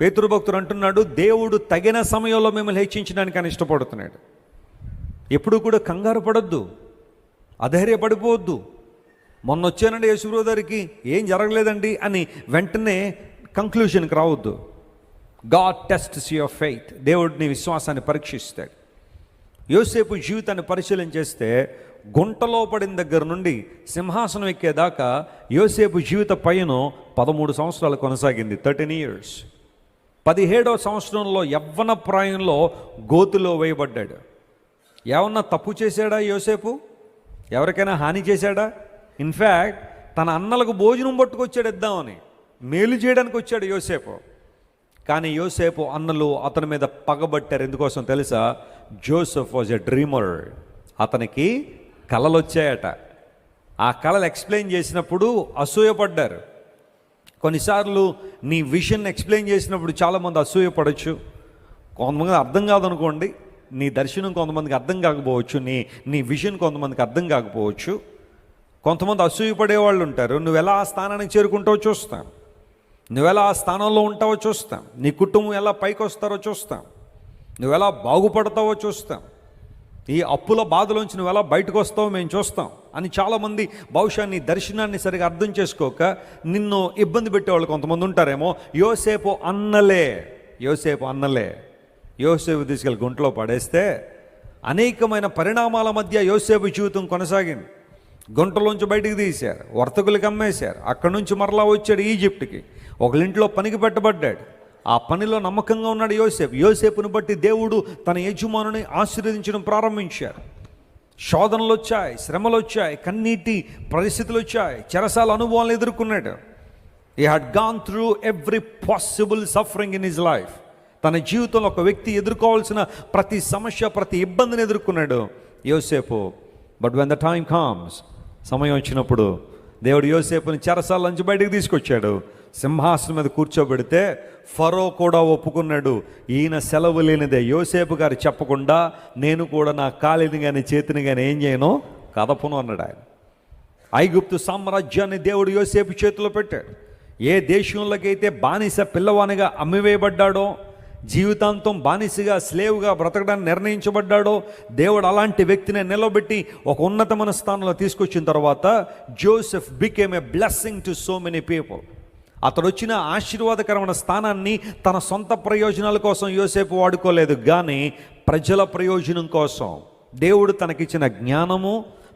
పేతురు భక్తుడు అంటున్నాడు, దేవుడు తగిన సమయంలో మిమ్మల్ని హెచ్చించడానికి ఆయన ఇష్టపడుతున్నాడు. ఎప్పుడు కూడా కంగారు పడొద్దు, అధైర్యపడిపోవద్దు. మొన్న వచ్చానండి యేసుప్రభు దగ్గరికి, ఏం జరగలేదండి అని వెంటనే కంక్లూషన్కి రావద్దు. God tests your faith. దేవుడు నీ విశ్వాసాన్ని పరీక్షిస్తాడు. యోసేపు జీవితాన్ని పరిశీలన చేస్తే గుంటలో పడిన దగ్గర నుండి సింహాసనం ఎక్కేదాకా యోసేపు జీవిత పయనం 13 సంవత్సరాలు కొనసాగింది. 13 years. 17వ సంవత్సరంలో యవ్వన ప్రాయంలో గోతులో వేయబడ్డాడు. ఏమన్నా తప్పు చేశాడా యోసేపు? ఎవరికైనా హాని చేశాడా? ఇన్ఫ్యాక్ట్ తన అన్నలకు భోజనం పట్టుకొచ్చాడు ఇద్దామని, మేలు చేయడానికి వచ్చాడు యోసేపు. కానీ యోసేపు అన్నలు అతని మీద పగబట్టారు. ఎందుకోసం తెలుసా? Joseph was a dreamer. అతనికి కళలు వచ్చాయట. ఆ కళలు ఎక్స్ప్లెయిన్ చేసినప్పుడు అసూయపడ్డారు. కొన్నిసార్లు నీ విజన్ ఎక్స్ప్లెయిన్ చేసినప్పుడు చాలామంది అసూయపడవచ్చు. కొంతమంది అర్థం కాదనుకోండి, నీ దర్శనం కొంతమందికి అర్థం కాకపోవచ్చు, నీ విజన్ కొంతమందికి అర్థం కాకపోవచ్చు. కొంతమంది అసూయపడే వాళ్ళు ఉంటారు. నువ్వు ఎలా ఆ స్థానానికి చేరుకుంటావో చూస్తాం, నువ్వెలా ఆ స్థానంలో ఉంటావో చూస్తాం, నీ కుటుంబం ఎలా పైకి వస్తారో చూస్తాం, నువ్వెలా బాగుపడతావో చూస్తాం, ఈ అప్పుల బాధలోంచి నువ్వు ఎలా బయటకు వస్తావో మేము చూస్తాం అని చాలామంది బహుశా నీ దర్శనాన్ని సరిగా అర్థం చేసుకోక నిన్ను ఇబ్బంది పెట్టేవాళ్ళు కొంతమంది ఉంటారేమో. యోసేపు అన్నలే యోసేపు తీసుకెళ్ళి గుంటలో పడేస్తే అనేకమైన పరిణామాల మధ్య యోసేపు జీవితం కొనసాగింది. గుంటలోంచి బయటికి తీశారు, వర్తకులకి అమ్మేశారు. అక్కడి నుంచి మరలా వచ్చాడు ఈజిప్ట్కి. ఒకరింట్లో పనికి పెట్టబడ్డాడు. ఆ పనిలో నమ్మకంగా ఉన్నాడు యోసేపు. యోసేపును బట్టి దేవుడు తన యజమానుని ఆశీర్వదించడం ప్రారంభించారు. శోధనలు వచ్చాయి, శ్రమలు వచ్చాయి, కన్నీటి పరిస్థితులు వచ్చాయి, చెరసాల అనుభవాలను ఎదుర్కొన్నాడు. He had gone through every possible suffering in his life. తన జీవితంలో ఒక వ్యక్తి ఎదుర్కోవాల్సిన ప్రతి సమస్య, ప్రతి ఇబ్బందిని ఎదుర్కొన్నాడు యోసేపు. But when the time comes, సమయం వచ్చినప్పుడు దేవుడు యోసేపుని చెరసాల నుంచి బయటకు తీసుకొచ్చాడు. సింహాసనం మీద కూర్చోబెడితే ఫరో కూడా ఒప్పుకున్నాడు, ఈయన సెలవు లేనిదే. యోసేపు గారు చెప్పకుండా నేను కూడా నా కాలిని కానీ చేతిని కానీ ఏం చేయను, కదపను అన్నాడు ఆయన. ఐగుప్తు సామ్రాజ్యాన్ని దేవుడు యోసేపు చేతిలో పెట్టాడు. ఏ దేశంలోకైతే బానిస పిల్లవానిగా అమ్మివేయబడ్డాడో, జీవితాంతం బానిసగా స్లేవ్గా బ్రతకడానికి నిర్ణయించబడ్డాడో, దేవుడు అలాంటి వ్యక్తిని నిలబెట్టి ఒక ఉన్నతమైన స్థానంలో తీసుకొచ్చిన తర్వాత Joseph became a blessing to so many people. అతడు వచ్చిన ఆశీర్వాదకరమైన స్థానాన్ని తన సొంత ప్రయోజనాల కోసం యోసేపు వాడుకోలేదు, కానీ ప్రజల ప్రయోజనం కోసం. దేవుడు తనకిచ్చిన జ్ఞానము,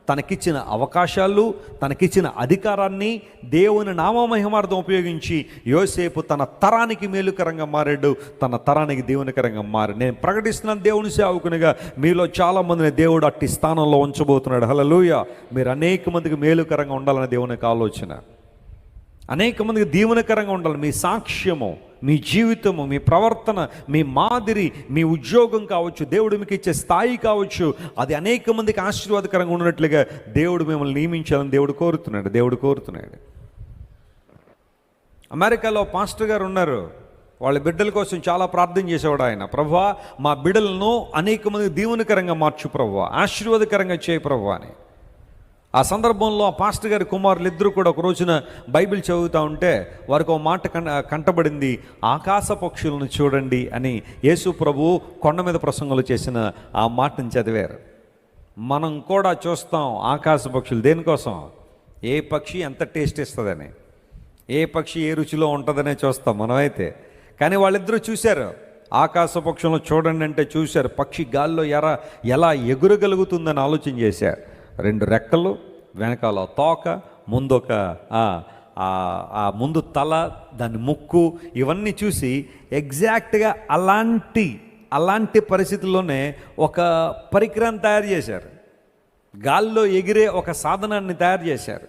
తనకిచ్చిన అవకాశాలు, తనకిచ్చిన అధికారాన్ని దేవుని నామమహిమార్థం ఉపయోగించి యోసేపు తన తరానికి మేలుకరంగా మారాడు, తన తరానికి దేవునికరంగా మారాడు. నేను ప్రకటిస్తున్నాను దేవుని సేవకునిగా, మీలో చాలామందిని దేవుడు అట్టి స్థానంలో ఉంచబోతున్నాడు. హల్లెలూయా. మీరు అనేక మందికి మేలుకరంగా ఉండాలని దేవునికి ఆలోచన. అనేక మందికి దీవెనకరంగా ఉండాలి. మీ సాక్ష్యము, మీ జీవితము, మీ ప్రవర్తన, మీ మాదిరి, మీ ఉద్యోగం కావచ్చు, దేవుడు మీకు ఇచ్చే స్థాయి కావచ్చు, అది అనేక మందికి ఆశీర్వాదకరంగా ఉన్నట్లుగా దేవుడు మిమ్మల్ని నియమించాలని దేవుడు కోరుతున్నాడు. అమెరికాలో పాస్టర్ గారు ఉన్నారు. వాళ్ళ బిడ్డల కోసం చాలా ప్రార్థన చేసేవాడు ఆయన. ప్రభువా, మా బిడ్డలను అనేక మందికి దీవెనకరంగా మార్చు ప్రభువా, ఆశీర్వాదకరంగా చేయి ప్రభువా అని. ఆ సందర్భంలో ఆ పాస్టర్ గారి కుమారులు ఇద్దరు కూడా ఒక రోజున బైబిల్ చదువుతూ ఉంటే వారికి ఒక మాట కంటబడింది. ఆకాశ పక్షులను చూడండి అని యేసు ప్రభు కొండ మీద ప్రసంగంలో చేసిన ఆ మాటను చదివారు. మనం కూడా చూస్తాం ఆకాశ పక్షులు. దేనికోసం? ఏ పక్షి ఎంత టేస్ట్ ఇస్తుందని, ఏ పక్షి ఏ రుచిలో ఉంటుందనే చూస్తాం మనమైతే. కానీ వాళ్ళిద్దరూ చూశారు, ఆకాశ పక్షులను చూడండి అంటే చూశారు. పక్షి గాల్లో ఎలా ఎగురగలుగుతుందని ఆలోచన చేశారు. 2 రెక్కలు, వెనకాల తోక, ముందొక ముందు తల, దాని ముక్కు, ఇవన్నీ చూసి ఎగ్జాక్ట్గా అలాంటి పరిస్థితుల్లోనే ఒక పరికరాన్ని తయారు చేశారు. గాల్లో ఎగిరే ఒక సాధనాన్ని తయారు చేశారు.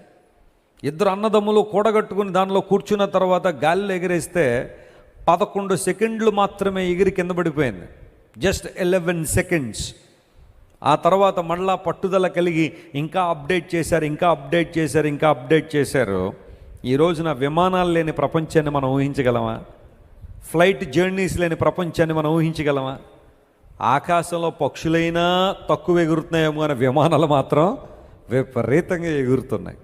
2 అన్నదమ్ములు కూడగట్టుకుని దానిలో కూర్చున్న తర్వాత గాలిలో ఎగిరేస్తే 11 సెకండ్లు మాత్రమే ఎగిరి కింద పడిపోయింది. Just 11 seconds. ఆ తర్వాత మళ్ళా పట్టుదల కలిగి ఇంకా అప్డేట్ చేశారు. ఈ రోజున విమానాలు లేని ప్రపంచాన్ని మనం ఊహించగలమా? ఫ్లైట్ జర్నీస్ లేని ప్రపంచాన్ని మనం ఊహించగలమా? ఆకాశంలో పక్షులైనా తక్కువ ఎగురుతున్నాయేమో కానీ విమానాలు మాత్రం విపరీతంగా ఎగురుతున్నాయి.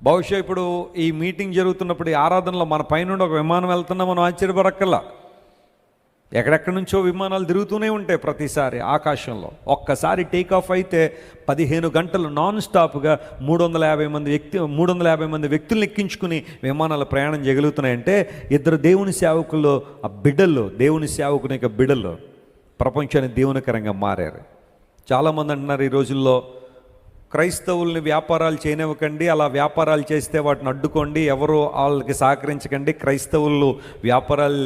బహుశా ఇప్పుడు ఈ మీటింగ్ జరుగుతున్నప్పుడు, ఈ ఆరాధనలో మన పైనుండి ఒక విమానం వెళ్తున్నా మనం ఆశ్చర్యపడక్కల్లా. ఎక్కడెక్కడి నుంచో విమానాలు తిరుగుతూనే ఉంటాయి ప్రతిసారి ఆకాశంలో. ఒక్కసారి టేక్ ఆఫ్ అయితే 15 గంటలు నాన్ స్టాప్గా 350 మంది వ్యక్తులను ఎక్కించుకుని విమానాలు ప్రయాణం చేయగలుగుతున్నాయంటే ఇద్దరు దేవుని సేవకులు, ఆ బిడ్డలు, దేవుని సేవకుని యొక్క బిడ్డలు ప్రపంచానికి దేవునికరంగా మారారు. చాలామంది అంటున్నారు ఈ రోజుల్లో, క్రైస్తవుల్ని వ్యాపారాలు చేయనివ్వకండి, అలా వ్యాపారాలు చేస్తే వాటిని అడ్డుకోండి, ఎవరు వాళ్ళకి సహకరించకండి, క్రైస్తవులు వ్యాపారాలు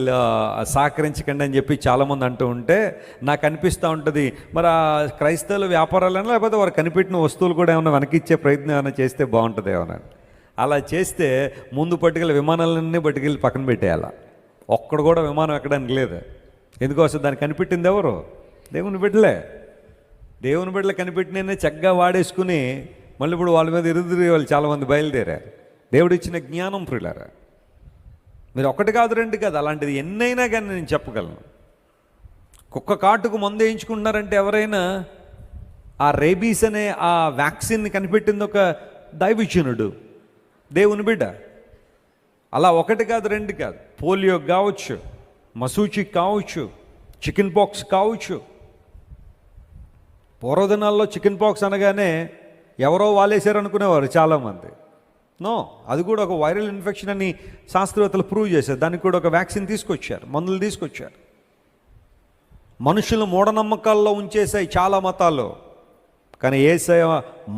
సహకరించకండి అని చెప్పి చాలామంది అంటూ ఉంటే నాకు అనిపిస్తూ ఉంటుంది, మరి ఆ క్రైస్తవులు వ్యాపారాలైనా లేకపోతే వారు కనిపెట్టిన వస్తువులు కూడా ఏమైనా వెనకిచ్చే ప్రయత్నం ఏమైనా చేస్తే బాగుంటుంది ఏమన్నా. అలా చేస్తే ముందు పట్టుకెళ్ళి విమానాలన్నీ పట్టుకెళ్ళి పక్కన పెట్టేయాల. ఒక్కడు కూడా విమానం ఎక్కడానికి లేదు. ఎందుకోసం దాన్ని కనిపెట్టింది ఎవరు? దేవుని బిడ్డలే. దేవుని బిడ్డలు కనిపెట్టిననే చక్కగా వాడేసుకుని మళ్ళీ ఇప్పుడు వాళ్ళ మీద ఎదురు వాళ్ళు చాలామంది బయలుదేరారు. దేవుడు ఇచ్చిన జ్ఞానం ప్రియులారా, మీరు ఒకటి కాదు రెండు కాదు, అలాంటిది ఎన్నైనా కానీ నేను చెప్పగలను. కుక్క కాటుకు మందు వేయించుకుంటున్నారంటే ఎవరైనా ఆ రేబీస్ అనే ఆ వ్యాక్సిన్ కనిపెట్టింది ఒక దైవజనుడు, దేవుని బిడ్డ. అలా ఒకటి కాదు రెండు కాదు, పోలియో కావచ్చు, మసూచి కావచ్చు, చికెన్ పాక్స్ కావచ్చు. పూర్వదినాల్లో చికెన్ పాక్స్ అనగానే ఎవరో వాలేశారు అనుకునేవారు చాలామంది. నో, అది కూడా ఒక వైరల్ ఇన్ఫెక్షన్ అని శాస్త్రవేత్తలు ప్రూవ్ చేశారు. దానికి కూడా ఒక వ్యాక్సిన్ తీసుకొచ్చారు, మందులు తీసుకొచ్చారు. మనుషులు మూఢనమ్మకాల్లో ఉంచేసాయి చాలా మతాలు, కానీ యేసయ్య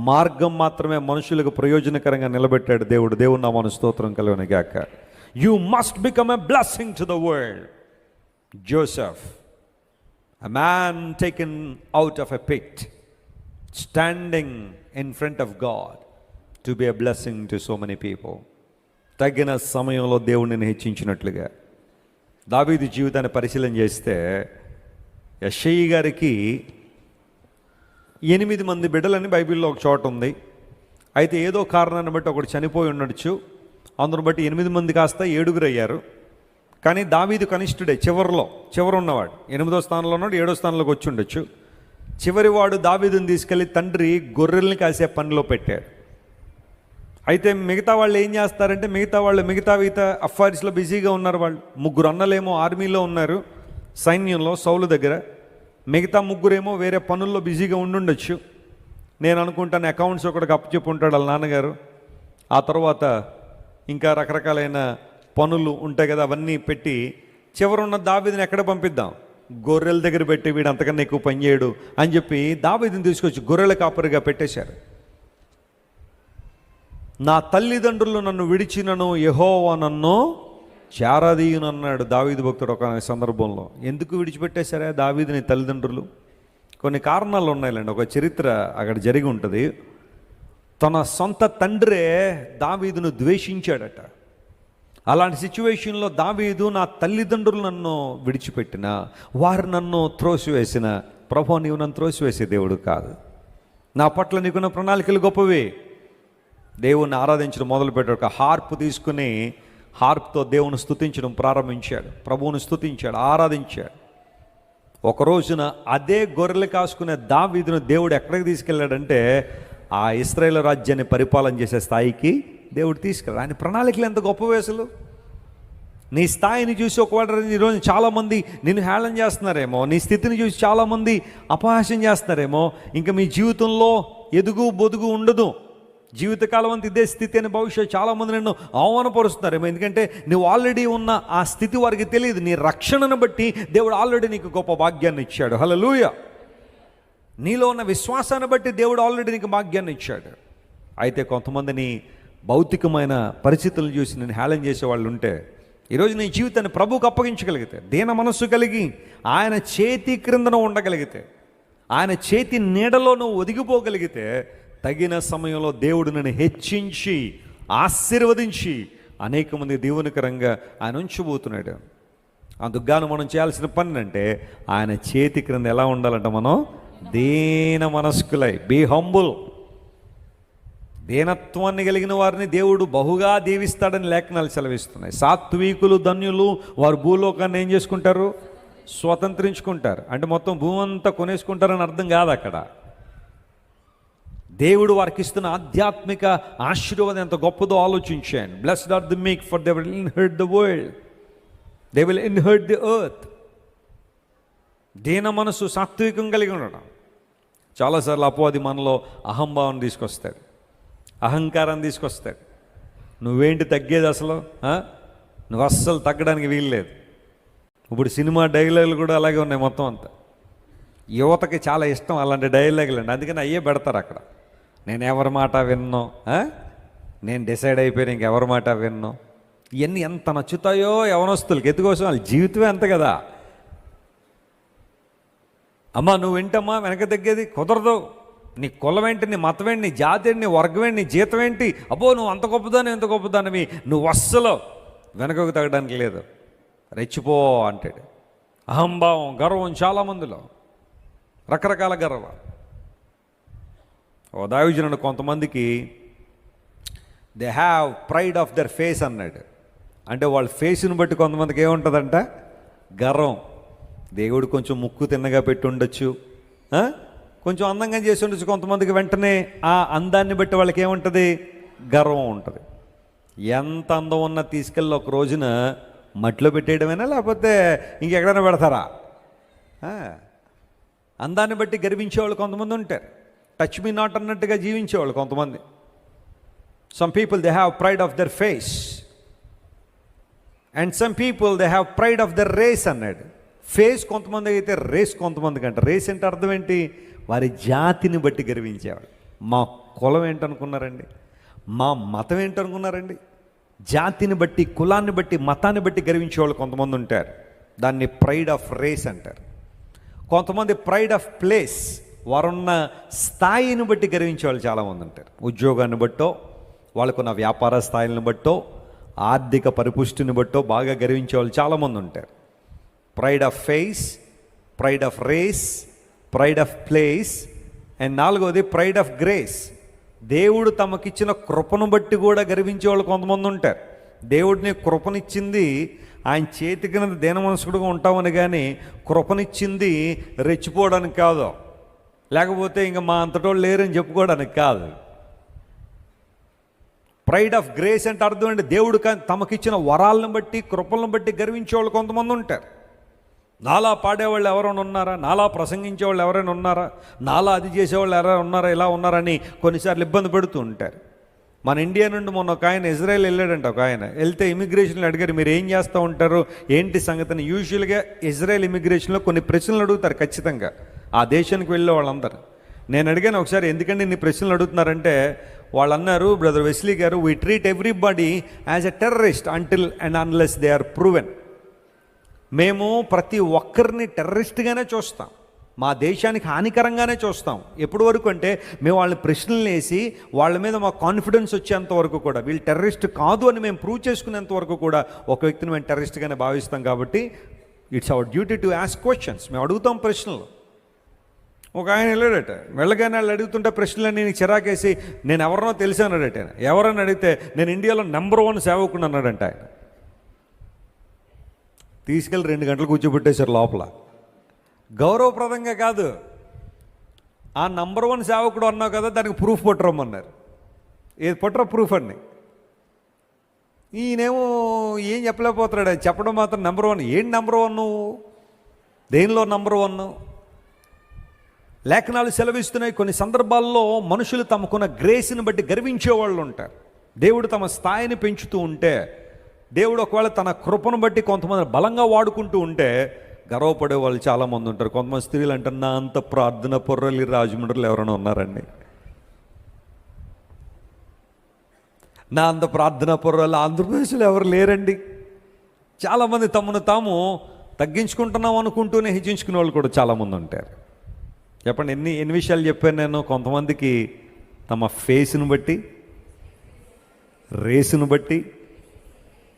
మార్గం మాత్రమే మనుషులకు ప్రయోజనకరంగా నిలబెట్టాడు దేవుడు. దేవుడు నామమున స్తోత్రం కలుగును గాక. You must become a blessing to the world. Joseph, a man taken out of a pit, standing in front of God to be a blessing to so many people. తగిన సమయంలో దేవుడిని హెచ్చించినట్లుగా దావీదు జీవితాన్ని పరిశీలన చేస్తే యెషయి గారికి 8 మంది బిడ్డలని బైబిల్లో ఒక చోట ఉంది. అయితే ఏదో కారణాన్ని బట్టి ఒకడు చనిపోయి ఉండొచ్చు, అందును బట్టి 8 మంది కాస్త 7 అయ్యారు. కానీ దావీదు కనిష్ఠుడే, చివరు ఉన్నవాడు. 8వ స్థానంలో ఉన్నాడు, 7వ స్థానంలోకి వచ్చి ఉండొచ్చు. చివరివాడు దావీదుని తీసుకెళ్ళి తండ్రి గొర్రెల్ని కాసే పనిలో పెట్టాడు. అయితే మిగతా వాళ్ళు ఏం చేస్తారంటే మిగతా అఫైర్స్లో బిజీగా ఉన్నారు. వాళ్ళు 3 అన్నలేమో ఆర్మీలో ఉన్నారు, సైన్యంలో సౌలు దగ్గర. మిగతా 3 వేరే పనుల్లో బిజీగా ఉండుండొచ్చు. నేను అనుకుంటాను అకౌంట్స్ ఒకటికి అప్పచెప్పి ఉంటాడు వాళ్ళ నాన్నగారు. ఆ తర్వాత ఇంకా రకరకాలైన పనులు ఉంటాయి కదా, అవన్నీ పెట్టి చివరున్న దావీదుని ఎక్కడ పంపిద్దాం, గొర్రెల దగ్గర పెట్టి వీడు అంతకన్నా ఎక్కువ పని చేయడు అని చెప్పి దావీదుని తీసుకొచ్చి గొర్రెల కాపరిగా పెట్టేశారు. నా తల్లిదండ్రులు నన్ను విడిచినను యెహోవా నన్ను చేరదీయునన్నాడు దావీదు భక్తుడు ఒక సందర్భంలో. ఎందుకు విడిచిపెట్టేశారా దావీదుని తల్లిదండ్రులు? కొన్ని కారణాలు ఉన్నాయిలేండి. ఒక చరిత్ర అక్కడ జరిగి ఉంటుంది. తన సొంత తండ్రే దావీదును ద్వేషించాడట. అలాంటి సిచ్యువేషన్లో దావీదు, నా తల్లిదండ్రులు నన్ను విడిచిపెట్టిన, వారు నన్ను త్రోసివేసిన, ప్రభువా నీవు నన్ను త్రోసివేసే దేవుడు కాదు, నా పట్ల నీకున్న ప్రణాళికలు గొప్పవి. దేవుణ్ణి ఆరాధించడం మొదలుపెట్టాడు. ఒక హార్ప్ తీసుకుని హార్ప్తో దేవుని స్తుతించడం ప్రారంభించాడు, ప్రభువుని స్తుతించాడు, ఆరాధించాడు. ఒక రోజున అదే గొర్రెలు కాసుకునే దావీదును దేవుడు ఎక్కడికి తీసుకెళ్ళాడంటే ఆ ఇశ్రాయేలు రాజ్యాన్ని పరిపాలన చేసే స్థాయికి దేవుడు తీసుకెళ్ళాడు. ఆయన ప్రణాళికలు ఎంత గొప్పవి అసలు. నీ స్థాయిని చూసి ఒకవేళ ఈరోజు చాలామంది నిన్ను హేళన చేస్తున్నారేమో, నీ స్థితిని చూసి చాలామంది అపహాస్యం చేస్తున్నారేమో, ఇంకా మీ జీవితంలో ఎదుగు బొదుగు ఉండదు, జీవితకాలం అంతా ఇదే స్థితి అని భవిష్యత్తు చాలామంది నిన్ను అవమానపరుస్తున్నారేమో. ఎందుకంటే నువ్వు ఆల్రెడీ ఉన్న ఆ స్థితి వారికి తెలియదు. నీ రక్షణను బట్టి దేవుడు ఆల్రెడీ నీకు గొప్ప భాగ్యాన్ని ఇచ్చాడు. హల్లెలూయా. నీలో ఉన్న విశ్వాసాన్ని బట్టి దేవుడు ఆల్రెడీ నీకు భాగ్యాన్ని ఇచ్చాడు. అయితే కొంతమందిని భౌతికమైన పరిస్థితులను చూసి నేను హేళన చేసేవాళ్ళు ఉంటే, ఈరోజు నీ జీవితాన్ని ప్రభువుకు అప్పగించగలిగితే, దీన మనస్సు కలిగి ఆయన చేతి క్రిందన ఉండగలిగితే, ఆయన చేతి నీడలో నువ్వు ఒదిగిపోగలిగితే, తగిన సమయంలో దేవుడు నన్ను హెచ్చించి ఆశీర్వదించి అనేక మంది దీవెనకరంగా ఆయన ఉంచబోతున్నాడు. అందుకుగాను మనం చేయాల్సిన పని అంటే ఆయన చేతి క్రింద ఎలా ఉండాలంట, మనం దీన మనస్కులై, బీ హంబుల్. దీనత్వాన్ని కలిగిన వారిని దేవుడు బహుగా దీవిస్తాడని లేఖనాలు సెలవిస్తున్నాయి. సాత్వికులు ధన్యులు, వారు భూలోకాన్ని ఏం చేసుకుంటారు, స్వతంత్రించుకుంటారు. అంటే మొత్తం భూమి అంతా కొనేసుకుంటారని అర్థం కాదు అక్కడ. దేవుడు వారికి ఇస్తున్న ఆధ్యాత్మిక ఆశీర్వాదం ఎంత గొప్పదో ఆలోచించాను. బ్లెస్డ్ ఆర్ ది మీక్, for they will inherit the world, they will inherit the earth. దీన మనసు, సాత్వికం కలిగి ఉండడం. చాలాసార్లు అపవాది మనలో అహంభావం తీసుకొస్తాడు, అహంకారం తీసుకొస్తాడు. నువ్వేంటి తగ్గేది అసలు? నువ్వు అస్సలు తగ్గడానికి వీల్లేదు. ఇప్పుడు సినిమా డైలాగులు కూడా అలాగే ఉన్నాయి మొత్తం అంతా. యువతకి చాలా ఇష్టం అలాంటి డైలాగులు అండి, అందుకని అయ్యే పెడతారు అక్కడ. నేను ఎవరి మాట విన్నో, నేను డిసైడ్ అయిపోయాను ఇంకెవరి మాట విన్నో. ఇవన్నీ ఎంత నచ్చుతాయో యవనస్తులకి, ఎత్తుకోసం వాళ్ళ జీవితమే అంత కదా. అమ్మా నువ్వు వింటమ్మా వెనక తగ్గేది కుదరదు. నీ కులం ఏంటి, నీ మతం ఏంటి, నీ జాతి ఏంటి, నీ వర్గం ఏంటి, నీ జీతం ఏంటి, అబ్బో నువ్వు అంత గొప్పదాని ఎంత గొప్పదానివి, నువ్వు అస్సలు వెనకకు తగ్గడానికి లేదు, రెచ్చిపో అంటాడు. అహంభావం, గర్వం చాలామందిలో, రకరకాల గర్వం. ఓ దైవజనుడు కొంతమందికి they have pride of their face అన్నాడు. అంటే వాళ్ళ ఫేస్ని బట్టి కొంతమందికి ఏముంటుందంట, గర్వం. దేవుడు కొంచెం ముక్కు తిన్నగా పెట్టి ఉండొచ్చు, కొంచెం అందంగా చేసి ఉండొచ్చు. కొంతమందికి వెంటనే ఆ అందాన్ని బట్టి వాళ్ళకి ఏముంటుంది, గర్వం ఉంటుంది. ఎంత అందం ఉన్నా తీసుకెళ్ళి ఒక రోజున మట్టిలో పెట్టేయడమేనా, లేకపోతే ఇంకెక్కడైనా పెడతారా? అందాన్ని బట్టి గర్వించేవాళ్ళు కొంతమంది ఉంటారు. టచ్ మీ నాట్ అన్నట్టుగా జీవించేవాళ్ళు కొంతమంది. Some people they have pride of their face and some people they have pride of their race అన్నాడు. ఫేస్ కొంతమంది అయితే, రేస్ కొంతమందికి అంట. రేస్ అంటే అర్థం ఏంటి? వారి జాతిని బట్టి గర్వించేవాడు. మా కులం ఏంటనుకున్నారండి, మా మతం ఏంటనుకున్నారండి? జాతిని బట్టి, కులాన్ని బట్టి, మతాన్ని బట్టి గర్వించేవాళ్ళు కొంతమంది ఉంటారు. దాన్ని ప్రైడ్ ఆఫ్ రేస్ అంటారు. కొంతమంది ప్రైడ్ ఆఫ్ ప్లేస్, వారున్న స్థాయిని బట్టి గర్వించేవాళ్ళు చాలామంది ఉంటారు. ఉద్యోగాన్ని బట్టో, వాళ్ళకున్న వ్యాపార స్థాయిలను బట్టో, ఆర్థిక పరిపుష్టిని బట్టో బాగా గర్వించేవాళ్ళు చాలామంది ఉంటారు. Pride of face, pride of race, pride of place, and నాలుగోది ప్రైడ్ ఆఫ్ గ్రేస్. దేవుడు తమకిచ్చిన కృపను బట్టి కూడా గర్వించే వాళ్ళు కొంతమంది ఉంటారు. దేవుడిని కృపనిచ్చింది ఆయన చేతికి దేన మనసుకుడుగా ఉంటామని, కానీ కృపనిచ్చింది రెచ్చిపోవడానికి కాదు, లేకపోతే ఇంకా మా అంతటోళ్ళు లేరని చెప్పుకోవడానికి కాదు. ప్రైడ్ ఆఫ్ గ్రేస్ అంటే అర్థం అండి, దేవుడు తమకిచ్చిన వరాలను బట్టి, కృపలను బట్టి గర్వించే వాళ్ళు కొంతమంది ఉంటారు. నాలా పాడేవాళ్ళు ఎవరైనా ఉన్నారా, నాలా ప్రసంగించేవాళ్ళు ఎవరైనా ఉన్నారా, నాలా అది చేసేవాళ్ళు ఎవరైనా ఉన్నారా, ఇలా ఉన్నారని కొన్నిసార్లు ఇబ్బంది పెడుతూ ఉంటారు. మన ఇండియా నుండి మొన్న ఒక ఆయన ఇజ్రాయెల్ వెళ్ళాడంట. ఒక ఆయన వెళ్తే ఇమిగ్రేషన్లో అడిగారు, మీరు ఏం చేస్తూ ఉంటారు, ఏంటి సంగతిని. యూజువల్గా ఇజ్రాయెల్ ఇమిగ్రేషన్లో కొన్ని ప్రశ్నలు అడుగుతారు ఖచ్చితంగా ఆ దేశానికి వెళ్ళే వాళ్ళందరూ. నేను అడిగాను ఒకసారి, ఎందుకంటే ఇన్ని ప్రశ్నలు అడుగుతున్నారంటే వాళ్ళు అన్నారు, బ్రదర్ వెస్లీ గారు, we treat everybody as a terrorist until and unless they are proven. మేము ప్రతి ఒక్కరిని టెర్రరిస్ట్గానే చూస్తాం, మా దేశానికి హానికరంగానే చూస్తాం. ఎప్పటి వరకు అంటే మేము వాళ్ళని ప్రశ్నలు వేసి వాళ్ళ మీద మా కాన్ఫిడెన్స్ వచ్చేంత వరకు కూడా, వీళ్ళు టెర్రరిస్ట్ కాదు అని మేము ప్రూవ్ చేసుకునేంత వరకు కూడా ఒక వ్యక్తిని మేము టెర్రరిస్ట్గానే భావిస్తాం. కాబట్టి it's our duty to ask questions. మేము అడుగుతాం ప్రశ్నలు. ఒక ఆయన వెళ్ళాడట, వెళ్ళగానే వాళ్ళు అడుగుతుంటే ప్రశ్నలన్నీ నీకు చిరాకేసి నేను ఎవరినో తెలిసి అన్నాడట. ఎవరని అడిగితే నేను ఇండియాలో నెంబర్ 1 సేవకుడు అన్నాడంట. ఆయన తీసుకెళ్ళి 2 గంటలు కూర్చోబెట్టేశారు లోపల. గౌరవప్రదంగా కాదు, ఆ నెంబర్ 1 సేవకుడు అన్నావు కదా, దానికి ప్రూఫ్ పట్టురమ్మన్నారు. ఏది పట్టురా ప్రూఫ్ అండి. ఈయనేమో ఏం చెప్పలేకపోతున్నాడు, చెప్పడం మాత్రం నెంబర్ 1. ఏంటి నెంబర్ 1? దేనిలో నెంబర్ 1? లేఖనాలు సెలవిస్తున్నాయి, కొన్ని సందర్భాల్లో మనుషులు తమకున్న గ్రేస్ని బట్టి గర్వించే వాళ్ళు ఉంటారు. దేవుడు తమ స్థాయిని పెంచుతూ ఉంటే, దేవుడు ఒకవేళ తన కృపను బట్టి కొంతమంది బలంగా వాడుకుంటూ ఉంటే గర్వపడే వాళ్ళు చాలామంది ఉంటారు. కొంతమంది స్త్రీలు అంటే, నా అంత ప్రార్థన పొర్రలి రాజమండ్రిలో ఎవరైనా ఉన్నారండి? నా అంత ప్రార్థన పొర్రలు ఆంధ్రప్రదేశ్లో ఎవరు లేరండి. చాలామంది తమను తాము తగ్గించుకుంటున్నాం అనుకుంటూనే హెచ్చించుకునే వాళ్ళు కూడా చాలామంది ఉంటారు. చెప్పండి, ఎన్ని విషయాలు చెప్పాను నేను. కొంతమందికి తమ ఫేస్ను బట్టి, రేసును బట్టి,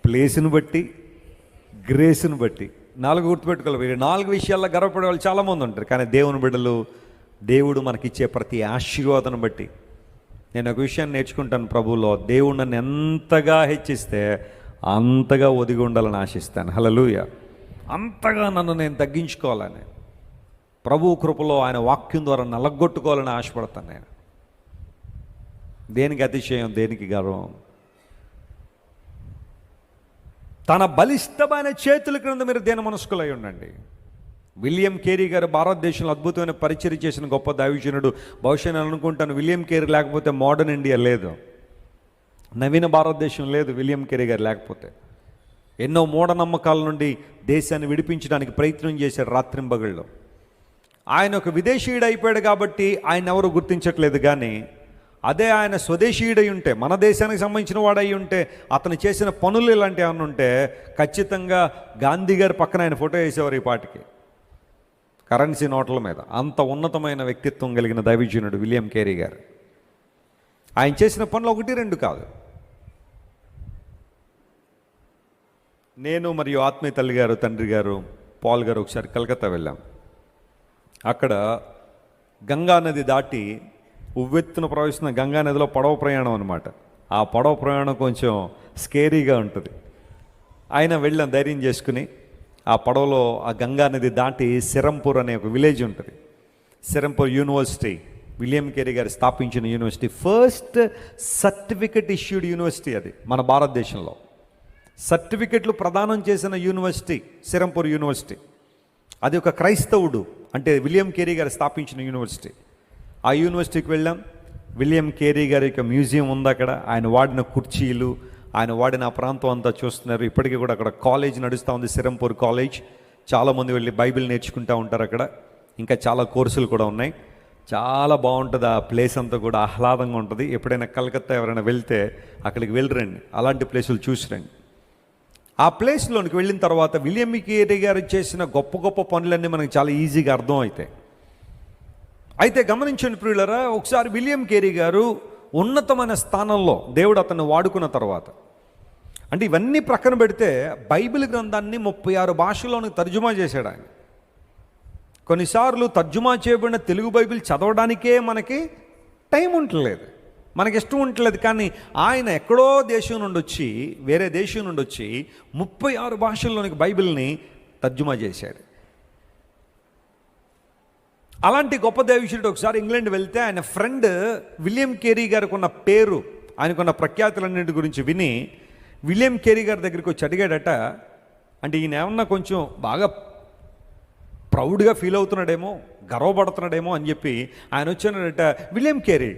ప్లేస్ను బట్టి, గ్రేస్ను బట్టి 4 గుర్తుపెట్టుకోవాలి. 4 విషయాల్లో గర్వపడే వాళ్ళు చాలామంది ఉంటారు. కానీ దేవుని బిడ్డలు, దేవుడు మనకిచ్చే ప్రతి ఆశీర్వాదం బట్టి, నేను ఒక విషయాన్ని నేర్చుకుంటాను ప్రభువులో, దేవుడు నన్ను ఎంతగా హెచ్చిస్తే అంతగా ఒదిగి ఉండాలని ఆశిస్తాను. హల్లెలూయా. అంతగా నన్ను నేను తగ్గించుకోవాలని, ప్రభు కృపలో ఆయన వాక్యం ద్వారా నలగొట్టుకోవాలని ఆశపడతాను నేను. దేనికి అతిశయం, దేనికి గర్వం? తన బలిష్టమైన చేతుల క్రింద మీరు దేని మనస్కులై ఉండండి. విలియం కేరీ గారు భారతదేశంలో అద్భుతమైన పరిచయం చేసిన గొప్ప దైవజనుడు. బహుశా నేను అనుకుంటాను విలియం కేరీ లేకపోతే మోడర్న్ ఇండియా లేదు, నవీన భారతదేశం లేదు విలియం కేరీ గారు లేకపోతే. ఎన్నో మూఢనమ్మకాల నుండి దేశాన్ని విడిపించడానికి ప్రయత్నం చేశారు రాత్రింబగళ్ళు. ఆయన ఒక విదేశీయుడు అయిపోయాడు కాబట్టి ఆయన ఎవరు గుర్తించట్లేదు. కానీ అదే ఆయన స్వదేశీయుడై ఉంటే, మన దేశానికి సంబంధించిన వాడై ఉంటే, అతను చేసిన పనులు ఇలాంటివి ఏమైనా ఉంటే ఖచ్చితంగా గాంధీ గారి పక్కన ఆయన ఫోటో వేసేవారు ఈ పాటికి, కరెన్సీ నోట్ల మీద. అంత ఉన్నతమైన వ్యక్తిత్వం కలిగిన దైవజనుడు విలియం కేరీ గారు. ఆయన చేసిన పనులు 1-2 కాదు. నేను మరియు ఆత్మీయ తల్లి గారు, తండ్రి గారు, పాల్ గారు ఒకసారి కలకత్తా వెళ్ళాం. అక్కడ గంగా నది దాటి ఉవ్వెత్తున ప్రవహిస్తున్న గంగా నదిలో పడవ ప్రయాణం అనమాట. ఆ పడవ ప్రయాణం కొంచెం స్కేరీగా ఉంటుంది. ఆయన వెళ్ళాం ధైర్యం చేసుకుని. ఆ పడవలో ఆ గంగా నది దాటి సిరంపూర్ అనే ఒక విలేజ్ ఉంటుంది. సిరంపూర్ యూనివర్సిటీ, విలియం కేరీ గారు స్థాపించిన university, first certificate issued university అది మన భారతదేశంలో. సర్టిఫికెట్లు ప్రదానం చేసిన యూనివర్సిటీ సిరంపూర్ యూనివర్సిటీ. అది ఒక క్రైస్తవుడు, అంటే విలియం కేరీ గారు స్థాపించిన యూనివర్సిటీ. ఆ యూనివర్సిటీకి వెళ్ళాం. విలియం కేరీ గారి యొక్క మ్యూజియం ఉంది అక్కడ. ఆయన వాడిన కుర్చీలు, ఆయన వాడిన ఆ ప్రాంతం అంతా చూస్తున్నారు. ఇప్పటికీ కూడా అక్కడ కాలేజ్ నడుస్తూ ఉంది, సిరంపూర్ కాలేజ్. చాలామంది వెళ్ళి బైబిల్ నేర్చుకుంటూ ఉంటారు అక్కడ. ఇంకా చాలా కోర్సులు కూడా ఉన్నాయి. చాలా బాగుంటుంది ఆ ప్లేస్ అంతా కూడా, ఆహ్లాదంగా ఉంటుంది. ఎప్పుడైనా కలకత్తా ఎవరైనా వెళ్తే అక్కడికి వెళ్ళరండి, అలాంటి ప్లేసులు చూసిరండి. ఆ ప్లేస్లోనికి వెళ్ళిన తర్వాత విలియం కేరీ గారు చేసిన గొప్ప గొప్ప పనులన్నీ మనకు చాలా ఈజీగా అర్థం అవుతాయి. అయితే గమనించండి ప్రియులారా, ఒకసారి విలియం కేరీ గారు ఉన్నతమైన స్థానంలో దేవుడు అతన్ని వాడుకున్న తర్వాత, అంటే ఇవన్నీ ప్రక్కన పెడితే బైబిల్ గ్రంథాన్ని 36 భాషల్లోనికి తర్జుమా చేశాడు ఆయన. కొన్నిసార్లు తర్జుమా చేయబడిన తెలుగు బైబిల్ చదవడానికే మనకి టైం ఉండలేదు, మనకి ఇష్టం ఉండలేదు. కానీ ఆయన ఎక్కడో దేశం నుండి వచ్చి, వేరే దేశం నుండి వచ్చి 36 భాషల్లోనికి బైబిల్ని తర్జుమా చేశాడు. అలాంటి గొప్ప దైవజనుడు ఒకసారి ఇంగ్లాండ్ వెళ్తే ఆయన ఫ్రెండ్ విలియం కేరీ గారికి ఉన్న పేరు, ఆయనకున్న ప్రఖ్యాతులన్నింటి గురించి విని విలియం కేరీ గారి దగ్గరికి వచ్చి అడిగాడట. అంటే ఈయన ఏమన్నా కొంచెం బాగా ప్రౌడ్గా ఫీల్ అవుతున్నాడేమో, గర్వపడుతున్నాడేమో అని చెప్పి ఆయన వచ్చాడట, William Carey,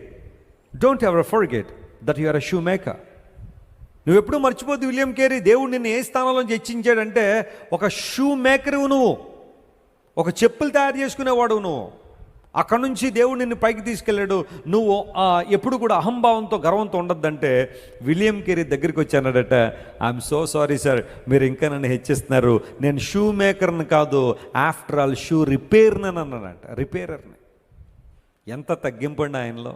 don't ever forget that you are a shoe maker. నువ్వు ఎప్పుడు మర్చిపోద్దు విలియం కేరీ, దేవుడు నిన్ను ఏ స్థానంలో హెచ్చించాడంటే ఒక షూ మేకర్ నువ్వు, ఒక చెప్పులు తయారు చేసుకునేవాడు నువ్వు. అక్కడ నుంచి దేవుడు నిన్ను పైకి తీసుకెళ్ళాడు. నువ్వు ఎప్పుడు కూడా అహంభావంతో గర్వంతో ఉండొద్దంటే విలియం కేరీ దగ్గరికి వచ్చానడట. ఐఎమ్ సో సారీ సార్, మీరు ఇంకా నన్ను హెచ్చిస్తున్నారు. నేను షూ మేకర్ని కాదు, ఆఫ్టర్ ఆల్ షూ రిపేర్ని అన్నాడట. రిపేరర్ని. ఎంత తగ్గింపండి ఆయనలో.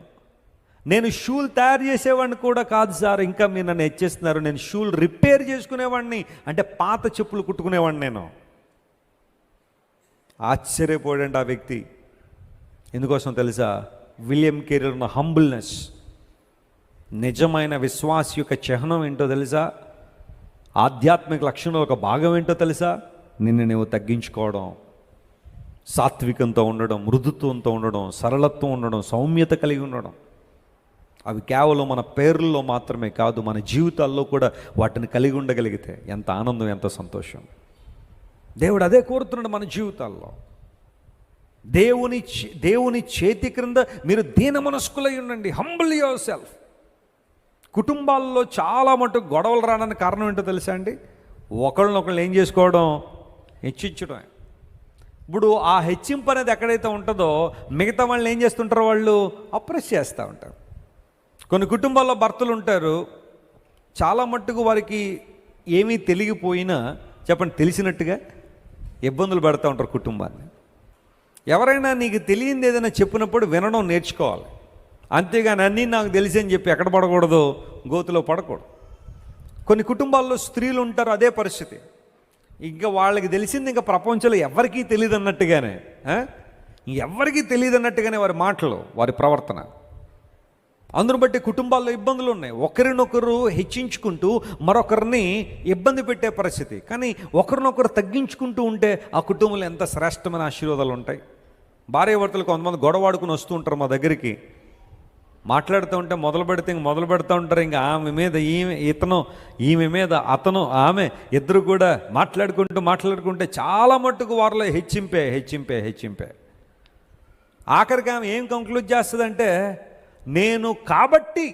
నేను షూలు తయారు చేసేవాడిని కూడా కాదు సార్, ఇంకా మీరు నన్ను హెచ్చిస్తున్నారు. నేను షూలు రిపేర్ చేసుకునేవాడిని, అంటే పాత చెప్పులు కుట్టుకునేవాడిని నేను. ఆశ్చర్యపోయాడండి ఆ వ్యక్తి. ఎందుకోసం తెలుసా? విలియం కేరీలో ఉన్న హంబుల్నెస్. నిజమైన విశ్వాస యొక్క చిహ్నం ఏంటో తెలుసా? ఆధ్యాత్మిక లక్షణంలో ఒక భాగం ఏంటో తెలుసా? నిన్ను నువ్వు తగ్గించుకోవడం, సాత్వికంతో ఉండడం, మృదుత్వంతో ఉండడం, సరళత్వం ఉండడం, సౌమ్యత కలిగి ఉండడం. అవి కేవలం మన పేర్లలో మాత్రమే కాదు, మన జీవితాల్లో కూడా వాటిని కలిగి ఉండగలిగితే ఎంత ఆనందం, ఎంత సంతోషం. దేవుడు అదే కోరుతున్నాడు మన జీవితాల్లో. దేవుని చేతి క్రింద మీరు దీన మనస్కులై ఉండండి. Humble your self. కుటుంబాల్లో చాలా మటుకు గొడవలు రావడానికి కారణం ఏంటో తెలుసా అండి? ఒకళ్ళనొకళ్ళు ఏం చేసుకోవడం, హెచ్చించడం. ఇప్పుడు ఆ హెచ్చింపు అనేది ఎక్కడైతే ఉంటుందో మిగతా వాళ్ళని ఏం చేస్తుంటారో వాళ్ళు అప్రెస్ చేస్తూ ఉంటారు. కొన్ని కుటుంబాల్లో భర్తలు ఉంటారు, చాలా మట్టుకు వారికి ఏమీ తెలియకపోయినా చెప్పండి తెలిసినట్టుగా ఇబ్బందులు పెడతా ఉంటారు కుటుంబాన్ని. ఎవరైనా నీకు తెలియంది ఏదైనా చెప్పినప్పుడు వినడం నేర్చుకోవాలి, అంతేగాని అన్నీ నాకు తెలిసి అని చెప్పి ఎక్కడ పడకూడదు, గోతులో పడకూడదు. కొన్ని కుటుంబాల్లో స్త్రీలు ఉంటారు, అదే పరిస్థితి. ఇంకా వాళ్ళకి తెలిసింది ఇంకా ప్రపంచంలో ఎవరికీ తెలియదు అన్నట్టుగానే, ఎవరికీ తెలియదు అన్నట్టుగానే వారి మాటలు, వారి ప్రవర్తన. అందును బట్టి కుటుంబాల్లో ఇబ్బందులు ఉన్నాయి. ఒకరినొకరు హెచ్చించుకుంటూ మరొకరిని ఇబ్బంది పెట్టే పరిస్థితి. కానీ ఒకరినొకరు తగ్గించుకుంటూ ఉంటే ఆ కుటుంబంలో ఎంత శ్రేష్టమైన ఆశీర్వాదాలు ఉంటాయి. భార్యాభర్తలు కొంతమంది గొడవాడుకుని వస్తూ ఉంటారు మా దగ్గరికి. మాట్లాడుతూ ఉంటే మొదలు పెడుతూ ఉంటారు. ఇంకా ఆమె మీద ఈమె మీద అతను ఆమె ఇద్దరు కూడా మాట్లాడుకుంటే చాలా మట్టుకు వారిలో హెచ్చింపే. ఆఖరికి ఆమె ఏం కంక్లూడ్ చేస్తుందంటే, నేను కాబట్టి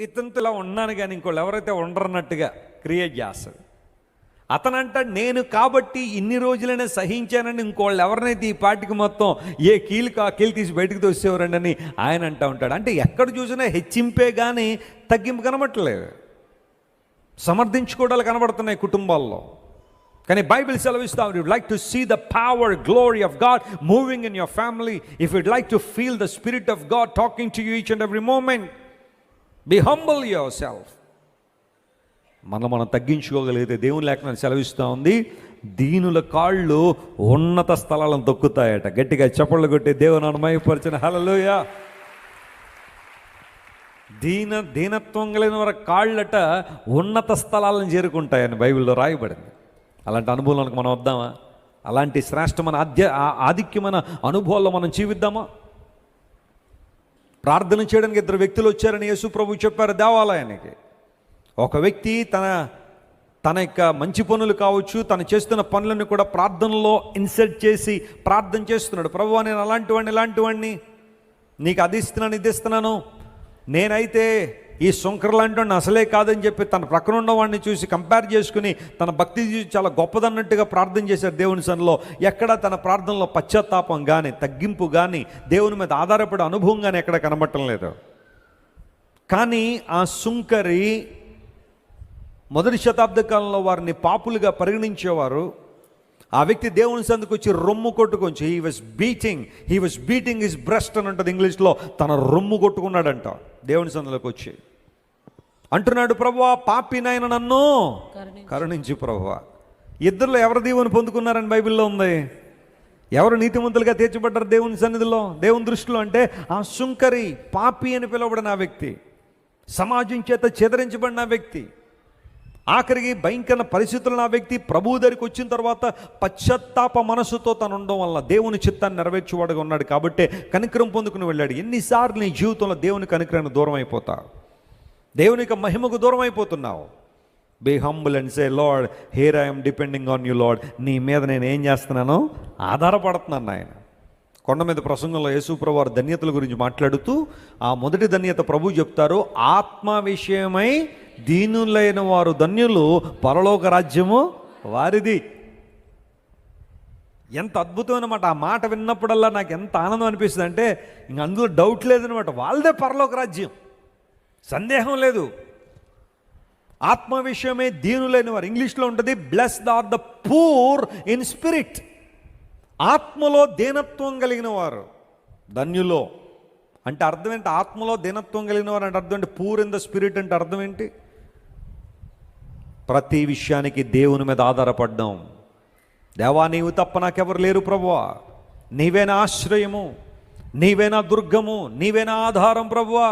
ఇతనితో ఇలా ఉన్నాను కానీ ఇంకోళ్ళు ఎవరైతే ఉండరన్నట్టుగా క్రియేట్ చేస్తుంది. అతనంటాడు, నేను కాబట్టి ఇన్ని రోజులైనా సహించానని ఇంకోళ్ళు ఎవరినైతే ఈ పాటికి మొత్తం ఏ కీలు తీసి బయటకు తోసేవారండి అని ఆయన అంటూ ఉంటాడు. అంటే ఎక్కడ చూసినా హెచ్చింపే కానీ తగ్గింపు కనబట్టలేదు, సమర్థించుకోవడాలు కనబడుతున్నాయి కుటుంబాల్లో. కానీ బైబిల్ సెలవిస్తాం, you'd like to see the power glory of God moving in your family, if you'd like to feel the spirit of God talking to you each and every moment, be humble yourself. మనం తగ్గించుకోగలిగితే దేవుని లేఖనం సెలవిస్తూ ఉంది, దీనుల కాళ్ళు ఉన్నత స్థలాలను తొక్కుతాయట. గట్టిగా చప్పళ్ళు కొట్టి దేవుని మహిమపరచిన హల్లెలూయా. దీనత్వం కలిగిన వారి కాళ్ళట ఉన్నత స్థలాలను చేరుకుంటాయని బైబిల్లో రాయబడింది. అలాంటి అనుభవాలకు మనం వద్దామా? అలాంటి శ్రేష్టమైన ఆధిక్యమైన అనుభవాల్లో మనం జీవిద్దామా? ప్రార్థన చేయడానికి ఇద్దరు వ్యక్తులు వచ్చారని యేసు ప్రభు చెప్పారు దేవాలయానికి. ఒక వ్యక్తి తన యొక్క మంచి పనులు కావచ్చు, తను చేస్తున్న పనులను కూడా ప్రార్థనలో ఇన్సర్ట్ చేసి ప్రార్థన చేస్తున్నాడు. ప్రభువా, నేను ఇలాంటి వాడిని, నీకు అది ఇస్తున్నాను, ఇది ఇస్తున్నాను, నేనైతే ఈ శంకర్ లాంటి వాడిని అసలే కాదని చెప్పి తన ప్రక్కన ఉన్న వాడిని చూసి కంపేర్ చేసుకుని తన భక్తి చూసి చాలా గొప్పదన్నట్టుగా ప్రార్థన చేశారు దేవుని సన్నిధిలో. ఎక్కడ తన ప్రార్థనలో పశ్చాత్తాపం కానీ, తగ్గింపు కానీ, దేవుని మీద ఆధారపడే అనుభవం కానీ ఎక్కడ కనబడటం లేదు. కానీ ఆ సుంకరి మొదటి శతాబ్ద కాలంలో వారిని పాపులుగా పరిగణించేవారు. ఆ వ్యక్తి దేవుని సందుకు వచ్చి రొమ్ము కొట్టుకొచ్చి he was beating his breast అని ఉంటుంది ఇంగ్లీష్లో. తన రొమ్ము కొట్టుకున్నాడంట దేవుని సందులోకి వచ్చి. అంటున్నాడు, ప్రభువా, పాపినైన నన్ను కరుణించు ప్రభువా. ఇద్దరిలో ఎవరు దీవెని పొందుకున్నారని బైబిల్లో ఉంది? ఎవరు నీతిమంతులుగా తీర్చబడ్డారు దేవుని సన్నిధిలో, దేవుని దృష్టిలో? అంటే ఆ సుంకరి, పాపి అని పిలువబడిన ఆ వ్యక్తి, సమాజం చేత చెదరించబడిన వ్యక్తి, ఆఖరికి భయంకర పరిస్థితులు నా వ్యక్తి ప్రభువు దగ్గరికి వచ్చిన తర్వాత పశ్చాత్తాప మనసుతో తను ఉండడం వల్ల దేవుని చిత్తాన్ని నెరవేర్చేవాడుగా ఉన్నాడు. కాబట్టి కనికరం పొందుకుని వెళ్ళాడు. ఎన్నిసార్లు నీ జీవితంలో దేవుని కనికరానికి దూరం అయిపోతావు, దేవుని యొక్క మహిమకు దూరం అయిపోతున్నావు? Be humble and say, Lord, here I am depending on you Lord. నీ మీద నేను ఏం చేస్తున్నాను? ఆధారపడుతున్నాను ఆయన. కొండ మీద ప్రసంగంలో యేసుప్రభు వారు ధన్యతల గురించి మాట్లాడుతూ ఆ మొదటి ధన్యత ప్రభు చెప్తారు, ఆత్మ విషయమై దీనులైన వారు ధన్యులు, పరలోక రాజ్యము వారిది. ఎంత అద్భుతమైన మాట! ఆ మాట విన్నప్పుడల్లా నాకు ఎంత ఆనందం అనిపిస్తుంది అంటే ఇంక అందులో డౌట్ లేదనమాట. వాళ్ళదే పరలోక రాజ్యం, సందేహం లేదు. ఆత్మ విషయమే దీనులైన వారు, ఇంగ్లీష్లో ఉంటుంది blessed are the poor in spirit. ఆత్మలో దీనత్వం కలిగిన వారు ధన్యులో. అంటే అర్థం ఏంటి? ఆత్మలో దీనత్వం కలిగిన వారు అంటే అర్థం ఏంటి? పూర్ ఇన్ ద స్పిరిట్ అంటే అర్థం ఏంటి? ప్రతి విషయానికి దేవుని మీద ఆధారపడ్డాం. దేవా, నీవు తప్ప నాకెవరు లేరు ప్రభువా, నీవేనా ఆశ్రయము, నీవేనా దుర్గము, నీవేనా ఆధారం ప్రభువా,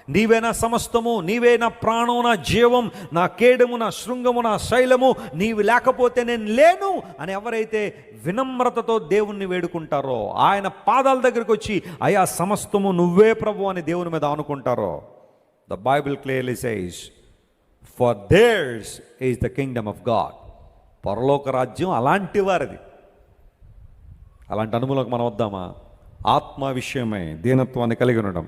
నీవేనా సమస్తము, నీవేనా ప్రాణం, నా జీవం, నా కేడము, నా శృంగము, నా శైలము, నీవు లేకపోతే నేను లేను అని ఎవరైతే వినమ్రతతో దేవుణ్ణి వేడుకుంటారో, ఆయన పాదాల దగ్గరికి వచ్చి అయా సమస్తము నువ్వే ప్రభు అని దేవుని మీద ఆనుకుంటారో, the Bible clearly says, for theirs is the kingdom of God. పరలోక రాజ్యం అలాంటి వారిది. అలాంటి అనుభవంలోకి మనం వద్దామా? ఆత్మ విషయమై దీనత్వాన్ని కలిగి ఉండడం.